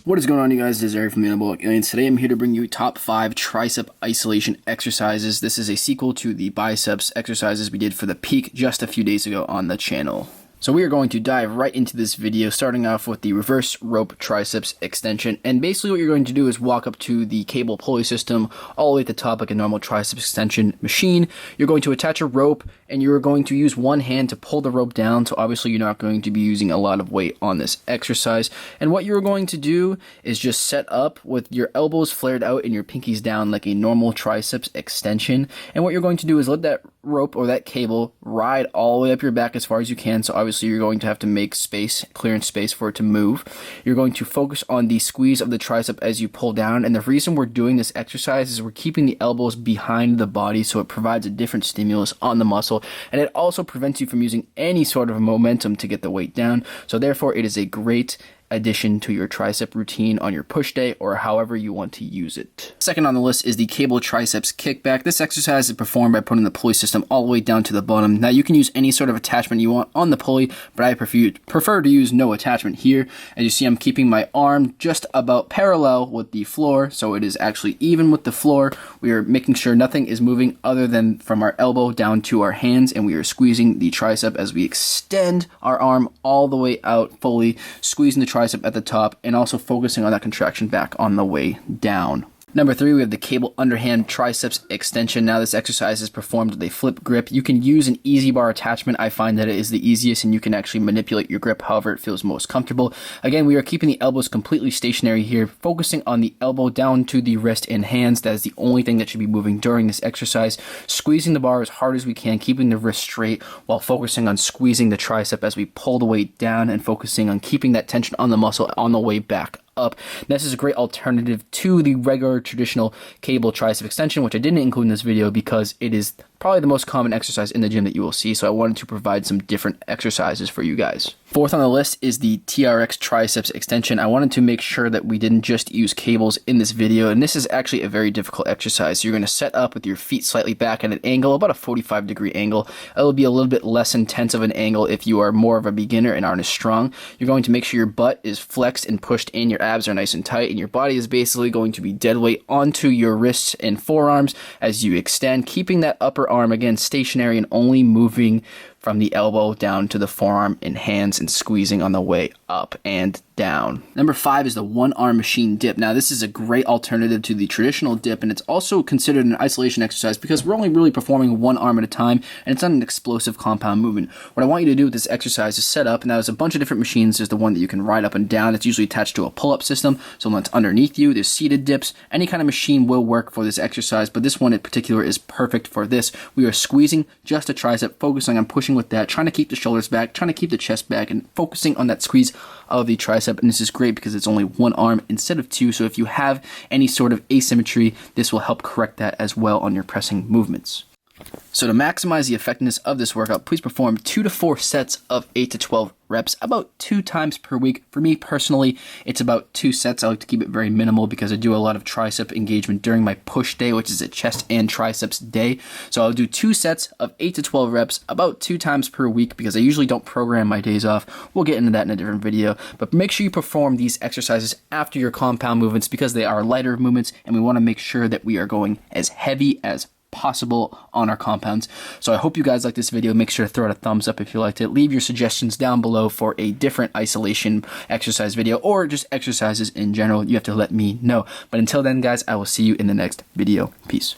What is going on, you guys? This is Eric from the Untitled Chapter, and today I'm here to bring you top 5 tricep isolation exercises. This is a sequel to the biceps exercises we did for the peak just a few days ago on the channel. So we are going to dive right into this video, starting off with the reverse rope triceps extension. And basically what you're going to do is walk up to the cable pulley system all the way at the top like a normal triceps extension machine. You're going to attach a rope and you're going to use one hand to pull the rope down. So obviously you're not going to be using a lot of weight on this exercise. And what you're going to do is just set up with your elbows flared out and your pinkies down like a normal triceps extension. And what you're going to do is let that rope or that cable ride all the way up your back as far as you can. So obviously you're going to have to make space, clearance space for it to move. You're going to focus on the squeeze of the tricep as you pull down. And the reason we're doing this exercise is we're keeping the elbows behind the body, so it provides a different stimulus on the muscle. And it also prevents you from using any sort of momentum to get the weight down. So therefore it is a great addition to your tricep routine on your push day or however you want to use it. Second on the list is the cable triceps kickback. This exercise is performed by putting the pulley system all the way down to the bottom. Now you can use any sort of attachment you want on the pulley, but I prefer to use no attachment here. As you see, I'm keeping my arm just about parallel with the floor, so it is actually even with the floor. We are making sure nothing is moving other than from our elbow down to our hands, and we are squeezing the tricep as we extend our arm all the way out fully, squeezing the tricep at the top and also focusing on that contraction back on the way down. Number 3, we have the cable underhand triceps extension. Now this exercise is performed with a flip grip. You can use an easy bar attachment. I find that it is the easiest and you can actually manipulate your grip however it feels most comfortable. Again, we are keeping the elbows completely stationary here, focusing on the elbow down to the wrist and hands. That is the only thing that should be moving during this exercise. Squeezing the bar as hard as we can, keeping the wrist straight while focusing on squeezing the tricep as we pull the weight down and focusing on keeping that tension on the muscle on the way back up. This is a great alternative to the regular traditional cable tricep extension, which I didn't include in this video because it is probably the most common exercise in the gym that you will see, so I wanted to provide some different exercises for you guys. Fourth on the list is the TRX triceps extension. I wanted to make sure that we didn't just use cables in this video, and this is actually a very difficult exercise. So you're going to set up with your feet slightly back at an angle, about a 45-degree angle. It'll be a little bit less intense of an angle if you are more of a beginner and aren't as strong. You're going to make sure your butt is flexed and pushed in, your abs are nice and tight, and your body is basically going to be dead weight onto your wrists and forearms as you extend, keeping that upper arm again stationary and only moving from the elbow down to the forearm and hands and squeezing on the way up and down. Number 5 is the one-arm machine dip. Now this is a great alternative to the traditional dip, and it's also considered an isolation exercise because we're only really performing one arm at a time and it's not an explosive compound movement. What I want you to do with this exercise is set up, and there's a bunch of different machines. There's the one that you can ride up and down. It's usually attached to a pull-up system, so that's underneath you. There's seated dips. Any kind of machine will work for this exercise, but this one in particular is perfect for this. We are squeezing just a tricep, focusing on pushing with that, trying to keep the shoulders back, trying to keep the chest back, and focusing on that squeeze of the tricep. And this is great because it's only one arm instead of two, so if you have any sort of asymmetry, this will help correct that as well on your pressing movements. So to maximize the effectiveness of this workout, please perform 2 to 4 sets of 8 to 12 reps about 2 times per week. For me personally, it's about 2 sets. I like to keep it very minimal because I do a lot of tricep engagement during my push day, which is a chest and triceps day. So I'll do 2 sets of 8 to 12 reps about 2 times per week because I usually don't program my days off. We'll get into that in a different video, but make sure you perform these exercises after your compound movements because they are lighter movements and we want to make sure that we are going as heavy as possible on our compounds. So I hope you guys like this video. Make sure to throw it a thumbs up if you liked it. Leave your suggestions down below for a different isolation exercise video or just exercises in general. You have to let me know. But until then, guys, I will see you in the next video. Peace.